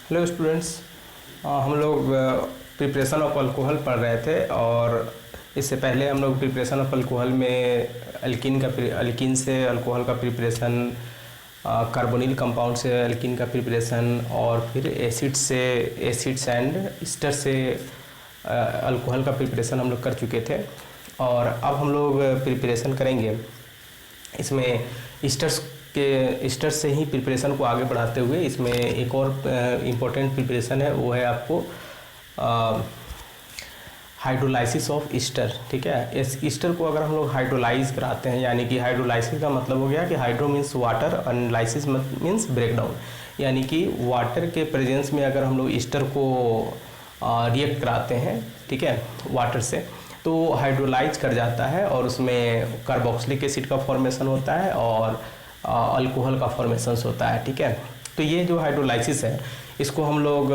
Hello students, हम लोग preparation of alcohol पढ़ रहे थे और इससे पहले हम लोग प्रिपरेशन ऑफ अल्कोहल में अल्कीन से अल्कोहल का प्रिपरेशन, कार्बोनिल कंपाउंड से अल्कीन का प्रिपरेशन और फिर एसिड्स एंड ईस्टर से अल्कोहल का प्रिपरेशन हम लोग कर चुके थे। और अब हम लोग प्रिपरेशन करेंगे इसमें ईस्टर से ही प्रिपरेशन को आगे बढ़ाते हुए। इसमें एक और इम्पोर्टेंट प्रिपरेशन है, वो है आपको हाइड्रोलाइसिस ऑफ ईस्टर। ठीक है, इस ईस्टर को अगर हम लोग हाइड्रोलाइज कराते हैं, यानी कि हाइड्रोलाइसिस का मतलब हो गया कि hydro means water and lysis means breakdown, यानी कि वाटर के प्रेजेंस में अगर हम लोग ईस्टर को रिएक्ट कराते हैं, ठीक है, वाटर से, तो हाइड्रोलाइज कर जाता है और उसमें कार्बोक्सिलिक एसिड का फॉर्मेशन होता है और अल्कोहल का फॉर्मेशन होता है। ठीक है, तो ये जो हाइड्रोलाइसिस है इसको हम लोग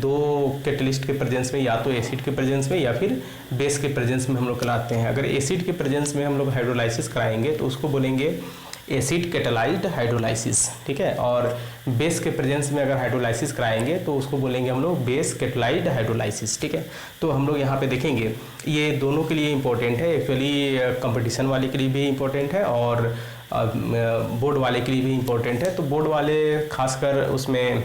दो कैटलिस्ट के प्रेजेंस में, या तो एसिड के प्रेजेंस में या फिर बेस के प्रेजेंस में हम लोग कराते हैं। अगर एसिड के प्रेजेंस में हम लोग हाइड्रोलाइसिस कराएंगे तो उसको बोलेंगे एसिड कैटालाइज्ड हाइड्रोलाइसिस। ठीक है, और बेस के प्रेजेंस में अगर हाइड्रोलाइसिस कराएंगे तो उसको बोलेंगे हम लोग बेस कैटालाइज्ड हाइड्रोलाइसिस। ठीक है, तो हम लोग यहाँ पे देखेंगे ये दोनों के लिए इम्पोर्टेंट है। एक्चुअली कंपटीशन वाले के लिए भी इम्पोर्टेंट है और बोर्ड वाले के लिए भी इम्पोर्टेंट है। तो बोर्ड वाले खासकर उसमें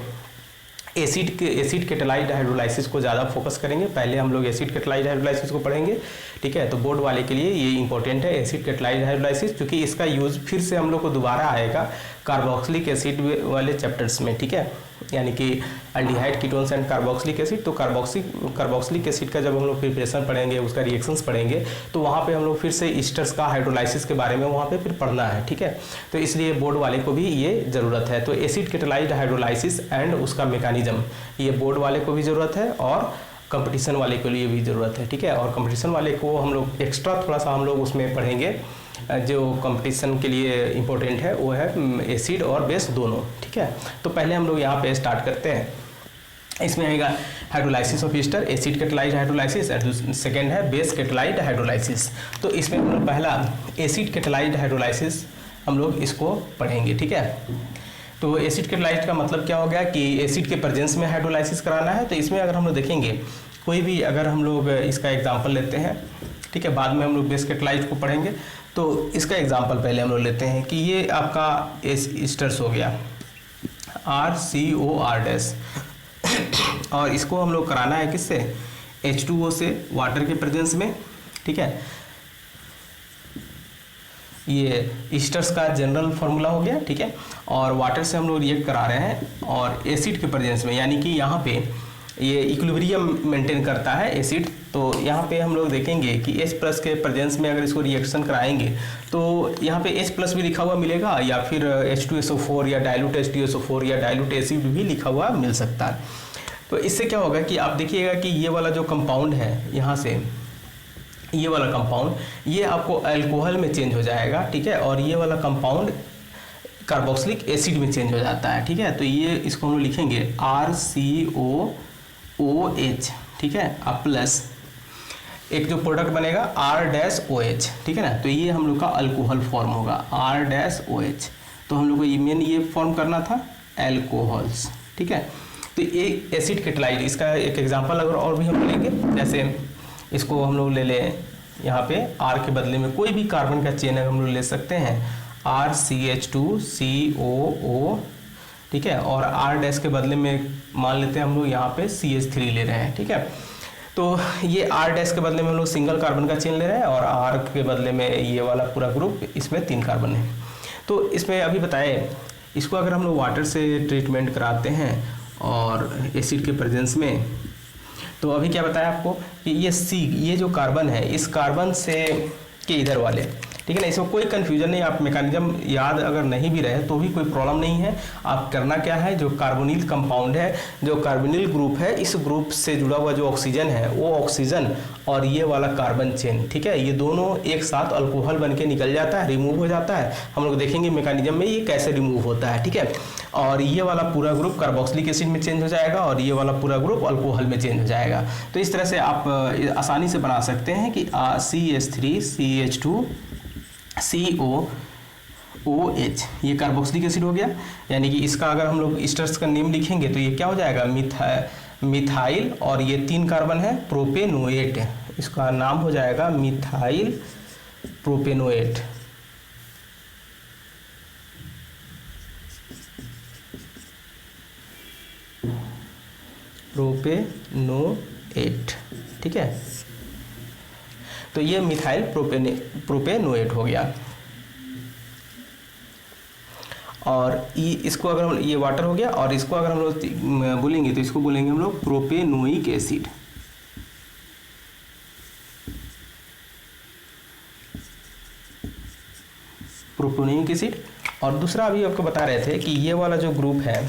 एसिड कैटालाइज्ड हाइड्रोलाइसिस को ज़्यादा फोकस करेंगे। पहले हम लोग एसिड कैटालाइज्ड हाइड्रोलाइसिस को पढ़ेंगे। ठीक है, तो बोर्ड वाले के लिए ये इंपॉर्टेंट है एसिड कैटालाइज्ड हाइड्रोलाइसिस, क्योंकि इसका यूज़ फिर से हम लोग को दोबारा आएगा कार्बोक्सिलिक एसिड वाले चैप्टर्स में। ठीक है, यानी कि aldehyde ketones and carboxylic acid. तो कार्बोक्सिलिक एसिड का जब हम लोग प्रिपरेशन पढ़ेंगे, उसका रिएक्शंस पढ़ेंगे, तो वहाँ पे हम लोग फिर से ईस्टर्स का हाइड्रोलाइसिस के बारे में वहाँ पे फिर पढ़ना है। ठीक है, तो इसलिए बोर्ड वाले को भी ये ज़रूरत है। तो एसिड कैटालाइज्ड हाइड्रोलाइसिस एंड उसका मैकेनिज्म, ये बोर्ड वाले को भी ज़रूरत है और कंपटीशन वाले के लिए भी ज़रूरत है। ठीक है, और कंपटीशन वाले को हम लोग एक्स्ट्रा थोड़ा सा हम लोग उसमें पढ़ेंगे। जो कंपटीशन के लिए इम्पोर्टेंट है वो है एसिड और बेस दोनों। ठीक है, तो पहले हम लोग यहाँ पे स्टार्ट करते हैं। इसमें आएगा hydrolysis of Easter, acid catalysed hydrolysis, and second है बेस कैटालाइज्ड हाइड्रोलाइसिस। तो इसमें हम लोग पहला एसिड कैटालाइज्ड हाइड्रोलाइसिस हम लोग इसको पढ़ेंगे। ठीक है, तो एसिड कैटालाइज्ड का मतलब क्या हो गया कि एसिड के प्रेजेंस में हाइड्रोलाइसिस कराना है। तो इसमें अगर हम लोग देखेंगे कोई भी, अगर हम लोग इसका एग्जांपल लेते हैं, ठीक है, बाद में हम लोग बेस कैटालाइज्ड को पढ़ेंगे। तो इसका एग्जांपल पहले हम लोग लेते हैं कि ये आपका ईस्टर्स हो गया RCOR- और इसको हम लोग कराना है किससे, H2O से, वाटर के प्रेजेंस में। ठीक है, ये ईस्टर्स का जनरल फार्मूला हो गया। ठीक है, और वाटर से हम लोग रिएक्ट करा रहे हैं और एसिड के प्रेजेंस में, यानी कि यहाँ पे ये इक्विलिब्रियम मेंटेन करता है एसिड। तो यहाँ पे हम लोग देखेंगे कि H+ के प्रेजेंस में अगर इसको रिएक्शन कराएंगे तो यहाँ पे H+ भी लिखा हुआ मिलेगा, या फिर H2SO4 या डाइल्यूट H2SO4 या डाइल्यूट एसिड भी लिखा हुआ मिल सकता है। तो इससे क्या होगा कि आप देखिएगा कि ये वाला जो कंपाउंड है, यहाँ से ये वाला कंपाउंड, ये आपको अल्कोहल में चेंज हो जाएगा। ठीक है, और ये वाला कंपाउंड कार्बोक्सिलिक एसिड में चेंज हो जाता है। ठीक है, तो ये इसको हम लिखेंगे RCOOH। ठीक है, अब प्लस एक जो प्रोडक्ट बनेगा R-OH। ठीक है ना, तो ये हम लोग का अल्कोहल फॉर्म होगा R-OH। तो हम लोग को मेन ये फॉर्म करना था अल्कोहल्स। ठीक है, तो ये एसिड कैटालाइज्ड, इसका एक एग्जांपल अगर और भी हम लेंगे, जैसे इसको हम लोग ले लें, यहाँ पे R के बदले में कोई भी कार्बन का चेन हम लोग ले सकते हैं, RCH2COO। ठीक है, और R- के बदले में मान लेते हैं हम लोग यहाँ पे CH3 ले रहे हैं। ठीक है, तो ये R- के बदले में हम लोग सिंगल कार्बन का चेन ले रहे हैं और R के बदले में ये वाला पूरा ग्रुप, इसमें 3 कार्बन है। तो इसमें अभी बताए, इसको अगर हम लोग वाटर से ट्रीटमेंट कराते हैं और एसिड के प्रेजेंस में, तो अभी क्या बताया आपको कि ये ये जो कार्बन है, इस कार्बन से के इधर वाले, ठीक है ना, इसमें कोई कन्फ्यूजन नहीं। आप मैकेनिज्म याद अगर नहीं भी रहे तो भी कोई प्रॉब्लम नहीं है। आप करना क्या है, जो कार्बोनिल कंपाउंड है, जो कार्बोनिल ग्रुप है, इस ग्रुप से जुड़ा हुआ जो ऑक्सीजन है, वो ऑक्सीजन और ये वाला कार्बन चेन, ठीक है, ये दोनों एक साथ अल्कोहल बन के निकल जाता है, रिमूव हो जाता है। हम लोग देखेंगे मैकेनिज्म में ये कैसे रिमूव होता है। ठीक है, और ये वाला पूरा ग्रुप कार्बोक्सिलिक एसिड में चेंज हो जाएगा और ये वाला पूरा ग्रुप अल्कोहल में चेंज हो जाएगा। तो इस तरह से आप आसानी से बना सकते हैं कि CH3CH2CO OH, ये कार्बोक्सिलिक एसिड हो गया। यानी कि इसका अगर हम लोग ईस्टर्स का नेम लिखेंगे तो ये क्या हो जाएगा, मिथाइल, और ये 3 कार्बन है प्रोपेनोएट, इसका नाम हो जाएगा मिथाइल प्रोपेनोएट। प्रोपेनोएट, ठीक है। तो ये मिथाइल प्रोपेनोएट हो गया। और इसको अगर हम, ये वाटर हो गया, और इसको अगर हम लोग बोलेंगे तो इसको बोलेंगे हम लोग प्रोपेनोइक एसिड। Propanoic acid. और दूसरा अभी आपको बता रहे थे कि ये वाला जो ग्रुप है,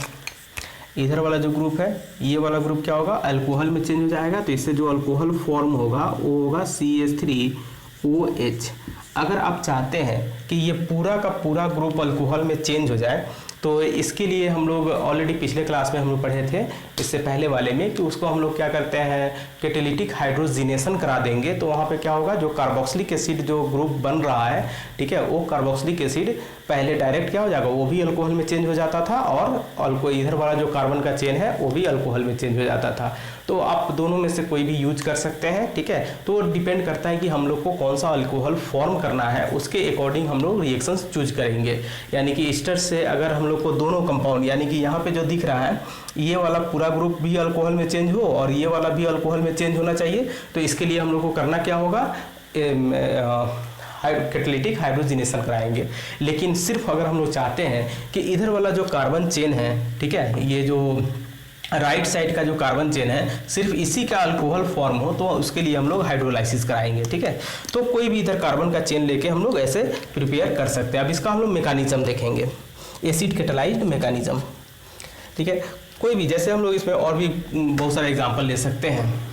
इधर वाला जो ग्रुप है, ये वाला ग्रुप क्या होगा, अल्कोहल में चेंज हो जाएगा। तो इससे जो अल्कोहल फॉर्म होगा वो होगा CH3OH। अगर आप चाहते हैं कि ये पूरा का पूरा ग्रुप अल्कोहल में चेंज हो जाए, तो इसके लिए हम लोग ऑलरेडी पिछले क्लास में हम लोग पढ़े थे, इससे पहले वाले में, कि उसको हम लोग क्या करते हैं, कैटालिटिक हाइड्रोजिनेशन करा देंगे। तो वहाँ पे क्या होगा, जो कार्बोक्सिलिक एसिड जो ग्रुप बन रहा है, ठीक है, वो कार्बोक्सिलिक एसिड पहले डायरेक्ट क्या हो जाएगा, वो भी अल्कोहल में चेंज हो जाता था, और इधर वाला जो कार्बन का चेन है वो भी अल्कोहल में चेंज हो जाता था। तो आप दोनों में से कोई भी यूज कर सकते हैं, ठीक है। तो डिपेंड करता है कि हम लोग को कौन सा अल्कोहल फॉर्म करना है, उसके अकॉर्डिंग हम लोग रिएक्शंस चूज करेंगे। यानी कि ईस्टर से अगर हम लोग को दोनों कंपाउंड, यानी कि यहाँ पे जो दिख रहा है, ये वाला पूरा ग्रुप भी अल्कोहल में चेंज हो और ये वाला भी अल्कोहल में चेंज होना चाहिए, तो इसके लिए हम लोग को करना क्या होगा, कैटालिटिक हाइड्रोजिनेशन कराएंगे। लेकिन सिर्फ अगर हम लोग चाहते हैं कि इधर वाला जो कार्बन चेन है, ठीक है, ये जो राइट साइड का जो कार्बन चेन है, सिर्फ इसी का अल्कोहल फॉर्म हो, तो उसके लिए हम लोग हाइड्रोलाइसिस कराएंगे, ठीक है। तो कोई भी इधर कार्बन का चेन लेके हम लोग ऐसे प्रिपेयर कर सकते हैं। अब इसका हम लोग मैकेनिज्म देखेंगे, एसिड कैटालाइज्ड मैकेनिज्म, ठीक है। कोई भी, जैसे हम लोग इसमें और भी बहुत सारे एग्जाम्पल ले सकते हैं।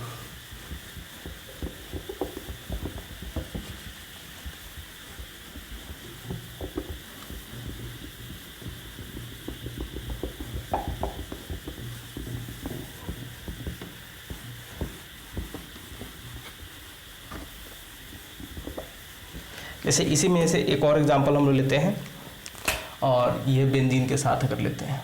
जैसे इसी में से एक और एग्जांपल हम लोग लेते हैं, और ये बेंजीन के साथ कर लेते हैं।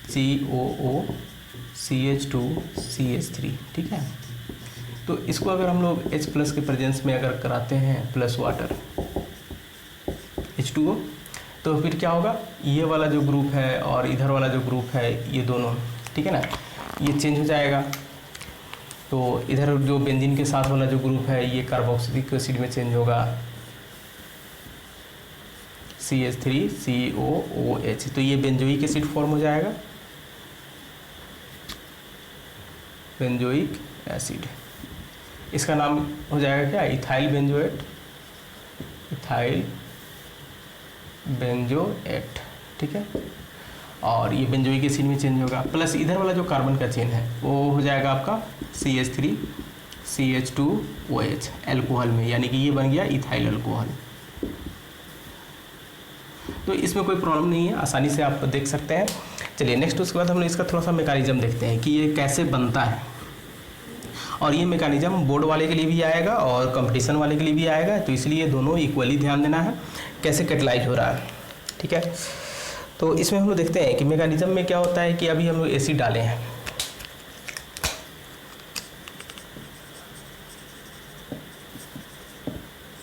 COO CH2 CH3, ठीक है। तो इसको अगर हम लोग H+ के प्रेजेंस में अगर कराते हैं प्लस वाटर H2O, तो फिर क्या होगा, ये वाला जो ग्रुप है और इधर वाला जो ग्रुप है, ये दोनों, ठीक है ना, ये चेंज हो जाएगा। तो इधर जो बेंजीन के साथ वाला जो ग्रुप है, ये कार्बोक्सिलिक एसिड में चेंज होगा, CH3COOH। तो ये बेंजोइक एसिड फॉर्म हो जाएगा, बेंजोइक एसिड। इसका नाम हो जाएगा क्या, इथाइल बेंजोएट, इथाइल बेंजोएट, ठीक है। और ये बेंजोइक एसिड में चेंज होगा, प्लस इधर वाला जो कार्बन का चेन है वो हो जाएगा आपका CH3CH2OH अल्कोहल में, यानी कि ये बन गया इथाइल अल्कोहल। तो इसमें कोई प्रॉब्लम नहीं है, आसानी से आप देख सकते हैं। चलिए नेक्स्ट, उसके बाद हम लोग इसका थोड़ा सा मैकेनिज्म देखते हैं कि ये कैसे बनता है। और ये मैकेनिज्म बोर्ड वाले के लिए भी आएगा और कंपटीशन वाले के लिए भी आएगा, तो इसलिए दोनों इक्वली ध्यान देना है कैसे कैटालाइज हो रहा है, ठीक है। तो इसमें हम लोग देखते हैं कि मैकेनिज्म में क्या होता है कि अभी हम लोग एसिड डाले हैं,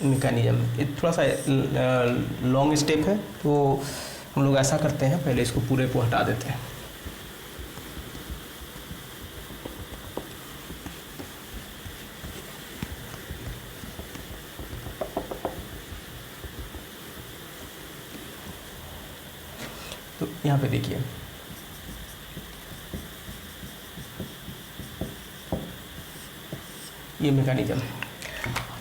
मैकेनिज्म थोड़ा सा लॉन्ग स्टेप है, तो हम लोग ऐसा करते हैं, पहले इसको पूरे को हटा देते हैं। तो यहाँ पे देखिए, ये मैकेनिज्म,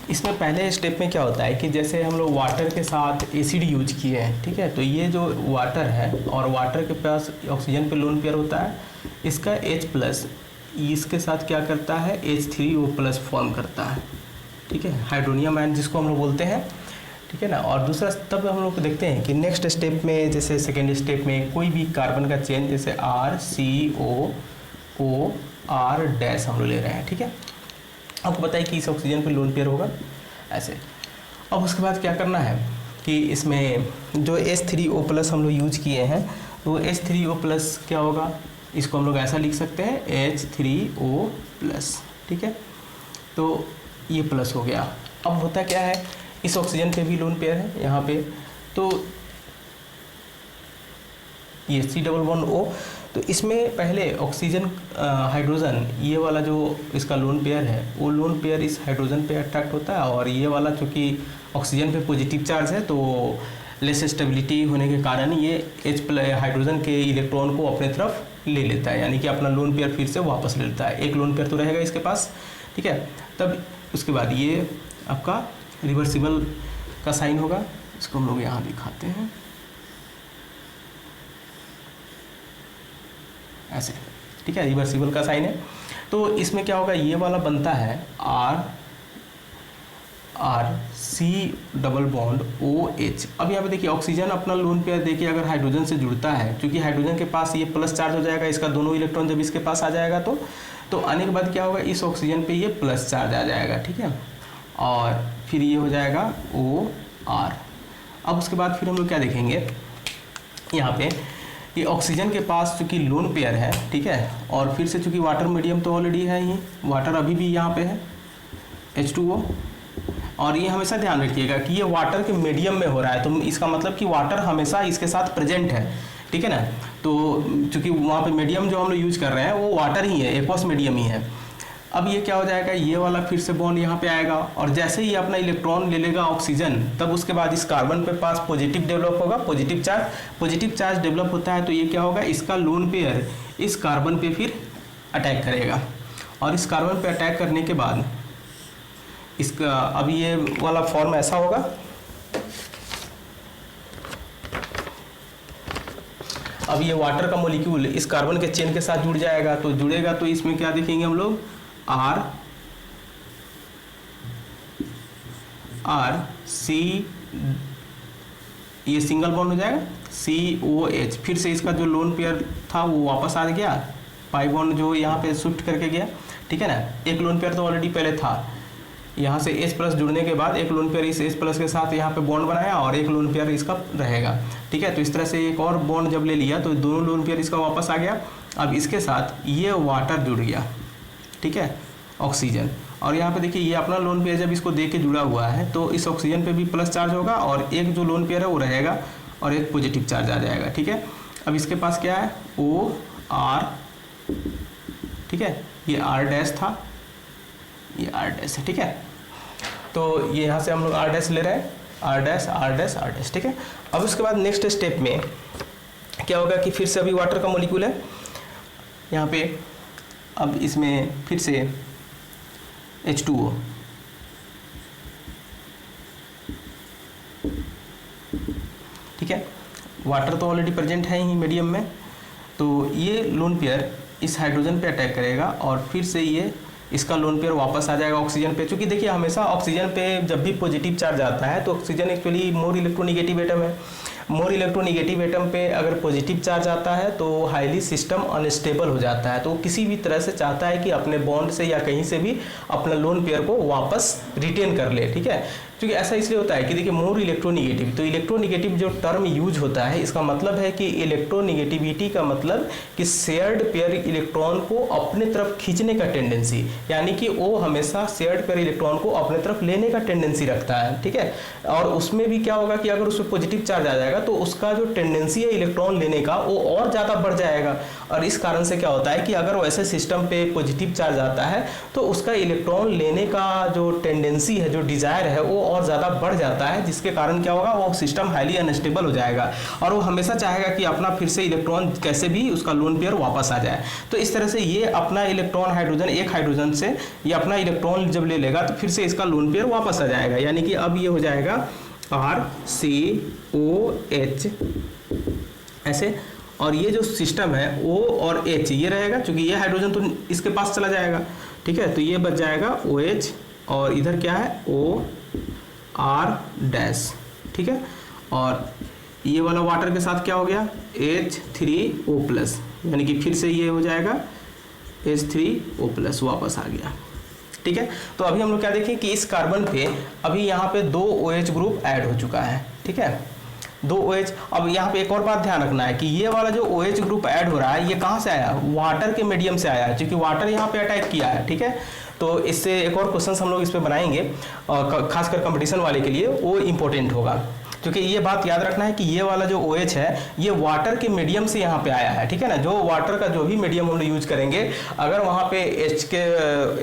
इसमें पहले स्टेप में क्या होता है कि जैसे हम लोग वाटर के साथ एसिड यूज किए हैं, ठीक है। तो ये जो वाटर है और वाटर के पास ऑक्सीजन पे लोन पेयर होता है, इसका H+ इसके साथ क्या करता है, H3O+ फॉर्म करता है, ठीक है, हाइड्रोनियम आयन जिसको हम लोग बोलते हैं, ठीक है ना। और दूसरा तब हम लोग देखते हैं कि नेक्स्ट स्टेप में, जैसे सेकेंड स्टेप में कोई भी कार्बन का चेन, जैसे RCOO आर डैश हम लोग ले रहे हैं, ठीक है। आपको पता है कि इस ऑक्सीजन पे लोन पेयर होगा ऐसे। अब उसके बाद क्या करना है कि इसमें जो H3O+ हम लोग यूज किए हैं, तो H3O+ क्या होगा, इसको हम लोग ऐसा लिख सकते हैं H3O+, ठीक है। तो ये प्लस हो गया। अब होता क्या है, इस ऑक्सीजन पे भी लोन पेयर है यहाँ पे, तो ये C+O, तो इसमें पहले ऑक्सीजन हाइड्रोजन, ये वाला जो इसका लोन पेयर है वो लोन पेयर इस हाइड्रोजन पे अट्रैक्ट होता है, और ये वाला चूँकि ऑक्सीजन पे पॉजिटिव चार्ज है तो लेस स्टेबिलिटी होने के कारण ये हाइड्रोजन के इलेक्ट्रॉन को अपने तरफ ले लेता है, यानी कि अपना लोन पेयर फिर से वापस ले लेता है। एक लोन पेयर तो रहेगा इसके पास, ठीक है। तब उसके बाद ये आपका रिवर्सिबल का साइन होगा, इसको हम लोग यहाँ दिखाते हैं ऐसे, ठीक है, रिवर्सिबल का साइन है। तो इसमें क्या होगा, ये वाला बनता है R⁻C⁻OH। अब यहाँ पे देखिए ऑक्सीजन अपना लोन पेयर देखिए अगर हाइड्रोजन से जुड़ता है, क्योंकि हाइड्रोजन के पास ये प्लस चार्ज हो जाएगा, इसका दोनों इलेक्ट्रॉन जब इसके पास आ जाएगा तो आने के बाद क्या होगा, इस ऑक्सीजन पे ये प्लस चार्ज आ जाएगा, ठीक है, और फिर ये हो जाएगा OR। अब उसके बाद फिर हम लोग क्या देखेंगे, यहाँ पे ये ऑक्सीजन के पास चूँकि लोन पेयर है, ठीक है, और फिर से चूँकि वाटर मीडियम तो ऑलरेडी है ही, वाटर अभी भी यहाँ पे है H2O, और ये हमेशा ध्यान रखिएगा कि ये वाटर के मीडियम में हो रहा है, तो इसका मतलब कि वाटर हमेशा इसके साथ प्रेजेंट है, ठीक है ना। तो चूँकि वहाँ पे मीडियम जो हम लोग यूज कर रहे हैं वो वाटर ही है, एक्वस मीडियम ही है। अब ये क्या हो जाएगा, ये वाला फिर से बॉन्ड यहाँ पे आएगा, और जैसे ही अपना इलेक्ट्रॉन ले लेगा ऑक्सीजन, तब उसके बाद इस कार्बन पे पास पॉजिटिव डेवलप होगा, पॉजिटिव चार्ज डेवलप होता है, तो ये क्या होगा, इसका लोन पेयर इस कार्बन पे फिर अटैक करेगा, और इस कार्बन पे अटैक करने के बाद इसका अब ये वाला फॉर्म ऐसा होगा, अब ये वाटर का मॉलिक्यूल इस कार्बन के चेन के साथ जुड़ जाएगा, तो जुड़ेगा तो इसमें क्या देखेंगे हम लोग, R⁻C, ये सिंगल बॉन्ड हो जाएगा COH, फिर से इसका जो लोन पेयर था वो वापस आ गया, पाई बॉन्ड जो यहाँ पे शिफ्ट करके गया, ठीक है ना। एक लोन पेयर तो ऑलरेडी पहले था, यहाँ से H+ जुड़ने के बाद एक लोन पेयर इस H+ के साथ यहाँ पे बॉन्ड बनाया, और एक लोन पेयर इसका रहेगा, ठीक है। तो इस तरह से एक और बॉन्ड जब ले लिया तो दोनों लोन पेयर इसका वापस आ गया। अब इसके साथ ये वाटर जुड़ गया, ठीक है, ऑक्सीजन, और यहाँ पे देखिए ये अपना लोन पेयर जब इसको दे के जुड़ा हुआ है तो इस ऑक्सीजन पे भी प्लस चार्ज होगा, और एक जो लोन पेयर है वो रहेगा, और एक पॉजिटिव चार्ज आ जाएगा, ठीक है। अब इसके पास क्या है, OR, ठीक है, ये R' था, ये R' है, ठीक है। तो ये यहाँ से हम लोग R' ले रहे हैं, R', ठीक है। अब उसके बाद नेक्स्ट स्टेप में क्या होगा कि फिर से अभी वाटर का मॉलिक्यूल है यहाँ पे, अब इसमें फिर से H2O, ठीक है, वाटर तो ऑलरेडी प्रेजेंट है ही मीडियम में, तो ये लोन पेयर इस हाइड्रोजन पे अटैक करेगा, और फिर से ये इसका लोन पेयर वापस आ जाएगा ऑक्सीजन पे। क्योंकि देखिए हमेशा ऑक्सीजन पे जब भी पॉजिटिव चार्ज आता है तो oxygen actually more electronegative atom है, मोर इलेक्ट्रोनिगेटिव एटम पे अगर पॉजिटिव चार्ज आता है तो हाईली सिस्टम अनस्टेबल हो जाता है, तो किसी भी तरह से चाहता है कि अपने बॉन्ड से या कहीं से भी अपना लोन पेयर को वापस रिटेन कर ले, ठीक है। क्योंकि ऐसा इसलिए होता है कि देखिए मोर इलेक्ट्रोनिगेटिव, तो इलेक्ट्रोनिगेटिव जो टर्म यूज होता है इसका मतलब है कि इलेक्ट्रोनिगेटिविटी का मतलब कि शेयर्ड पेयर इलेक्ट्रॉन को अपने तरफ खींचने का टेंडेंसी, यानी कि वो हमेशा शेयर्ड पेयर इलेक्ट्रॉन को अपने तरफ लेने का टेंडेंसी रखता है, ठीक है। और उसमें भी क्या होगा कि अगर उसमें पॉजिटिव चार्ज आ जाएगा तो उसका जो टेंडेंसी है इलेक्ट्रॉन लेने का वो और ज़्यादा बढ़ जाएगा, और इस कारण से क्या होता है कि अगर वो ऐसे सिस्टम पे पॉजिटिव चार्ज आता है तो उसका इलेक्ट्रॉन लेने का जो टेंडेंसी है, जो डिजायर है, वो और ज़्यादा बढ़ जाता है, जिसके कारण क्या होगा, वो सिस्टम हाईली अनस्टेबल हो जाएगा, और वो हमेशा चाहेगा कि अपना फिर से इलेक्ट्रॉन कैसे भी उसका लोन पेयर वापस आ जाए। तो इस तरह से ये अपना इलेक्ट्रॉन हाइड्रोजन, एक हाइड्रोजन से ये अपना इलेक्ट्रॉन जब ले लेगा तो फिर से इसका लोन पेयर वापस आ जाएगा, यानी कि अब ये हो जाएगा RCOH ऐसे, और ये जो सिस्टम है O और H ये रहेगा, क्योंकि ये हाइड्रोजन तो इसके पास चला जाएगा, ठीक है। तो ये बच जाएगा OH, और इधर क्या है OR', ठीक है, और ये वाला वाटर के साथ क्या हो गया H3O+, यानी कि फिर से ये हो जाएगा H3O+ वापस आ गया। ठीक है, तो अभी हम लोग क्या देखें कि इस कार्बन पे अभी यहाँ पे 2 OH ग्रुप ऐड हो चुका है। ठीक है, 2 OH। अब यहाँ पे एक और बात ध्यान रखना है कि ये वाला जो OH ग्रुप ऐड हो रहा है ये कहाँ से आया, वाटर के मीडियम से आया है, क्योंकि वाटर यहाँ पे अटैक किया है। ठीक है, तो इससे एक और क्वेश्चन हम लोग इस पे बनाएंगे खासकर कंपटीशन वाले के लिए, वो इंपॉर्टेंट होगा, क्योंकि ये बात याद रखना है कि ये वाला जो OH है ये वाटर के मीडियम से यहाँ पे आया है। ठीक है ना, जो वाटर का जो भी मीडियम हम लोग यूज करेंगे, अगर वहाँ पे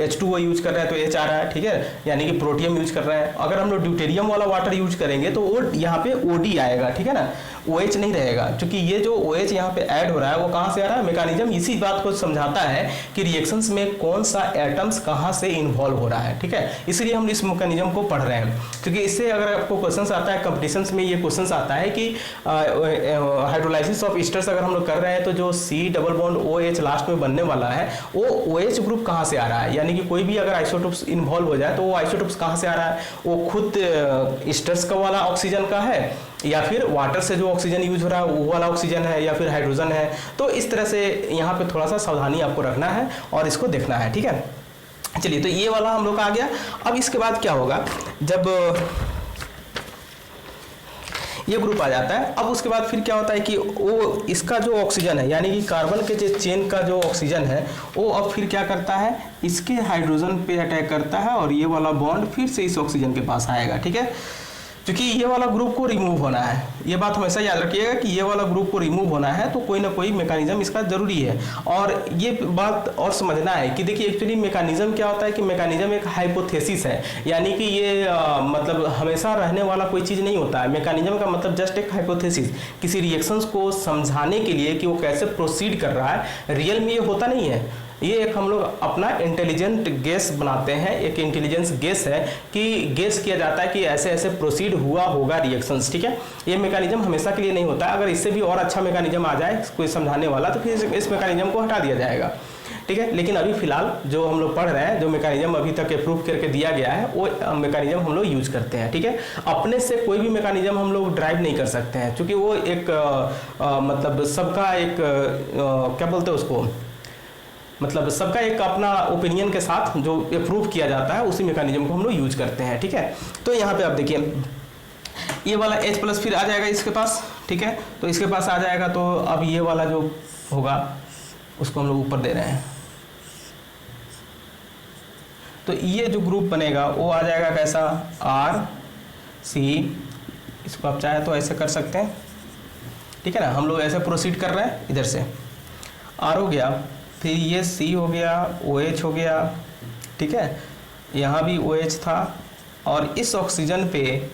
H2O यूज कर रहे हैं तो H आ रहा है। ठीक है, यानी कि प्रोटियम यूज कर रहे हैं। अगर हम लोग ड्यूटेरियम वाला वाटर यूज करेंगे तो वो यहाँ पे OD आएगा। ठीक है ना, OH नहीं रहेगा, क्योंकि ये जो OH यहाँ पे ऐड हो रहा है वो कहाँ से आ रहा है, मैकेनिज्म इसी बात को समझाता है कि रिएक्शंस में कौन सा एटम्स कहाँ से इन्वॉल्व हो रहा है। ठीक है, इसलिए हम इस मैकेनिज्म को पढ़ रहे हैं, क्योंकि इससे अगर आपको क्वेश्चन आता है कंपटीशन में, ये क्वेश्चन आता है कि हाइड्रोलाइसिस ऑफ ईस्टर्स अगर हम लोग कर रहे हैं तो जो C+OH लास्ट में बनने वाला है वो OH ग्रुप कहाँ से आ रहा है, यानी कि कोई भी अगर आइसोटोप्स इन्वॉल्व हो जाए तो वो आइसोटोप्स कहाँ से आ रहा है, वो खुद ईस्टर्स का वाला ऑक्सीजन का है, या फिर वाटर से जो ऑक्सीजन यूज हो रहा है वो वाला ऑक्सीजन है, या फिर हाइड्रोजन है। तो इस तरह से यहाँ पे थोड़ा सा सावधानी आपको रखना है और इसको देखना है। ठीक है, चलिए, तो ये वाला हम लोग का आ गया। अब इसके बाद क्या होगा, जब ये ग्रुप आ जाता है, अब उसके बाद फिर क्या होता है कि वो इसका जो ऑक्सीजन है, यानी कि कार्बन के जो चेन का जो ऑक्सीजन है वो अब फिर क्या करता है, इसके हाइड्रोजन पे अटैक करता है और ये वाला बॉन्ड फिर से इस ऑक्सीजन के पास आएगा। ठीक है, क्योंकि ये वाला ग्रुप को रिमूव होना है, ये बात हमेशा याद रखिएगा कि ये वाला ग्रुप को रिमूव होना है तो कोई ना कोई मैकेनिज्म इसका जरूरी है। और ये बात और समझना है कि देखिए एक्चुअली मैकेनिज्म क्या होता है कि मैकेनिज्म एक हाइपोथेसिस है, यानी कि ये मतलब हमेशा रहने वाला कोई चीज़ नहीं होता है। मैकेनिज्म का मतलब जस्ट एक हाइपोथेसिस, किसी रिएक्शंस को समझाने के लिए कि वो कैसे प्रोसीड कर रहा है। रियल में ये होता नहीं है, ये एक हम लोग अपना इंटेलिजेंट गेस बनाते हैं, एक इंटेलिजेंस गेस है कि गेस किया जाता है कि ऐसे ऐसे प्रोसीड हुआ होगा रिएक्शंस। ठीक है, ये मैकेनिज्म हमेशा के लिए नहीं होता है। अगर इससे भी और अच्छा मैकेनिज्म आ जाए कोई समझाने वाला तो फिर इस मैकेनिज्म को हटा दिया जाएगा। ठीक है, लेकिन अभी फिलहाल जो हम लोग पढ़ रहे हैं, जो मैकेनिज्म अभी तक अप्रूव करके दिया गया है वो मैकेनिज्म हम लोग यूज करते हैं। ठीक है, अपने से कोई भी मैकेनिज्म हम लोग ड्राइव नहीं कर सकते हैं, क्योंकि वो एक मतलब सबका एक क्या बोलते हैं उसको, मतलब सबका एक अपना ओपिनियन के साथ जो अप्रूव किया जाता है उसी मैकेनिज्म को हम लोग यूज करते हैं। ठीक है, तो यहाँ पे आप देखिए ये वाला H+ फिर आ जाएगा इसके पास। ठीक है, तो इसके पास आ जाएगा तो अब ये वाला जो होगा उसको हम लोग ऊपर दे रहे हैं, तो ये जो ग्रुप बनेगा वो आ जाएगा कैसा, R C, इसको आप चाहे तो ऐसे कर सकते हैं। ठीक है ना, हम लोग ऐसे प्रोसीड कर रहे हैं, इधर से R हो गया, फिर ये C हो गया, OH हो गया। ठीक है, यहाँ भी OH था, और इस ऑक्सीजन पे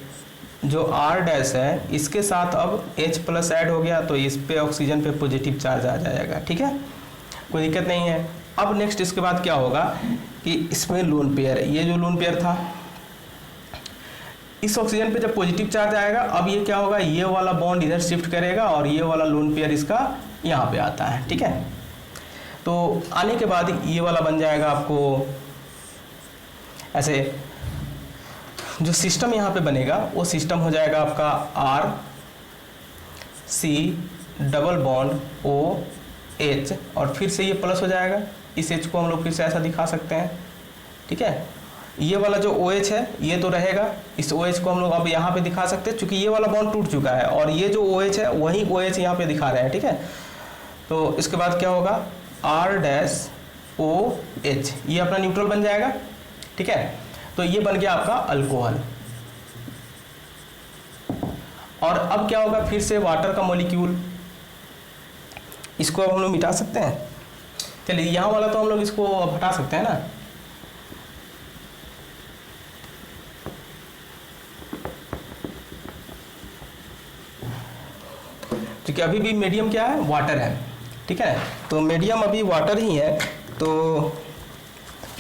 जो R' है इसके साथ अब H+ ऐड हो गया, तो इस पे ऑक्सीजन पे पॉजिटिव चार्ज आ जाएगा। ठीक है, कोई दिक्कत नहीं है। अब नेक्स्ट इसके बाद क्या होगा कि इसमें लोन पेयर, ये जो लोन पेयर था इस ऑक्सीजन पे जब पॉजिटिव चार्ज आएगा, अब ये क्या होगा, ये वाला बॉन्ड इधर शिफ्ट करेगा और ये वाला लोन पेयर इसका यहाँ पे आता है। ठीक है, तो आने के बाद ये वाला बन जाएगा आपको ऐसे, जो सिस्टम यहाँ पे बनेगा वो सिस्टम हो जाएगा आपका R C double bond OH, और फिर से ये प्लस हो जाएगा। इस H को हम लोग फिर से ऐसा दिखा सकते हैं। ठीक है, ये वाला जो OH है ये तो रहेगा, इस OH को हम लोग अब यहाँ पे दिखा सकते हैं, क्योंकि ये वाला बॉन्ड टूट चुका है और ये जो OH है वही OH यहाँ पे दिखा रहे हैं। ठीक है, तो इसके बाद क्या होगा, R-OH, ये अपना न्यूट्रल बन जाएगा। ठीक है, तो ये बन गया आपका अल्कोहल। और अब क्या होगा, फिर से वाटर का मॉलिक्यूल, इसको अब हम लोग मिटा सकते हैं। चलिए, यहाँ वाला तो हम लोग इसको अब हटा सकते हैं ना। क्योंकि अभी भी मीडियम क्या है, वाटर है। ठीक है, तो मीडियम अभी वाटर ही है, तो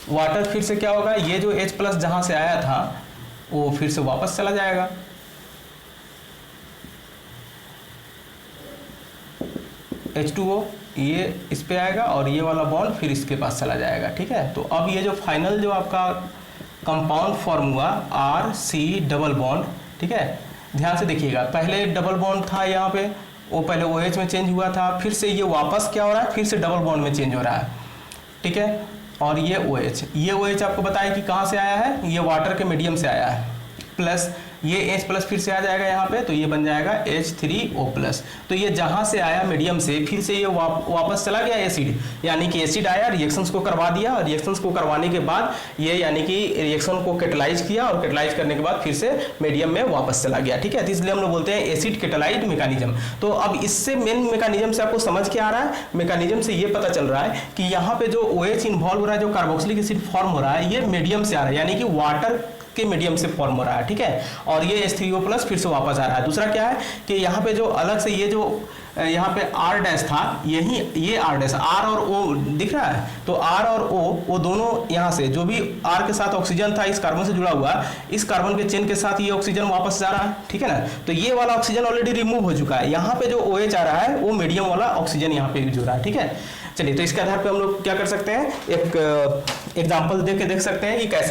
वाटर फिर से क्या होगा, ये जो H+ जहाँ से आया था वो फिर से वापस चला जाएगा। H2O ये इस पे आएगा और ये वाला बॉन्ड फिर इसके पास चला जाएगा। ठीक है, तो अब ये जो फाइनल जो आपका कंपाउंड फॉर्म हुआ R-C डबल बॉन्ड। ठीक है, ध्यान से देखिएगा, पहले डबल बॉन्ड था यहाँ पे, वो पहले OH में चेंज हुआ था, फिर से ये वापस क्या हो रहा है, फिर से डबल बॉन्ड में चेंज हो रहा है। ठीक है, और ये OH, ये OH आपको बताया कि कहाँ से आया है, ये वाटर के मीडियम से आया है, प्लस ये H प्लस फिर से आ जाएगा यहाँ पे, तो ये बन जाएगा H3O प्लस। तो ये जहाँ से आया मीडियम से, फिर से ये वापस चला गया एसिड, यानी कि एसिड आया, रिएक्शंस को करवा दिया, और रिएक्शंस को करवाने के बाद ये यानी कि रिएक्शन को कैटेलाइज किया, और कैटेलाइज करने के बाद फिर से मीडियम में वापस चला गया। ठीक है, तो इसलिए हम लोग बोलते हैं एसिड कैटेलाइट मैकेनिज्म। तो अब इससे मेन मैकेनिज्म से आपको समझ के आ रहा है, मैकेनिज्म से ये पता चल रहा है कि यहाँ पे जो OH इन्वॉल्व हो रहा है, जो कार्बोक्सिलिक एसिड फॉर्म हो रहा है, ये मीडियम से आ रहा है, यानी कि वाटर के मीडियम से फॉर्म हो रहा है। ठीक है, और ये H3O प्लस फिर से वापस आ रहा है। दूसरा क्या है कि यहाँ पे जो अलग से ये जो यहाँ पे R डैश था, यही ये R डैश, R और O दिख रहा है, तो R और O वो दोनों यहाँ से जो भी R के साथ ऑक्सीजन था इस कार्बन से जुड़ा हुआ, इस कार्बन के चेन के साथ ये ऑक्सीजन वापस जा रहा है। ठीक है ना, तो ये वाला ऑक्सीजन ऑलरेडी रिमूव हो चुका है, यहाँ पे जो OH आ रहा है वो मीडियम वाला ऑक्सीजन यहाँ पे यूज हो रहा है। ठीक है, चलिए, तो इसके आधार पर हम लोग क्या कर सकते हैं, एक एग्जाम्पल दे के देख सकते हैं कि कैसे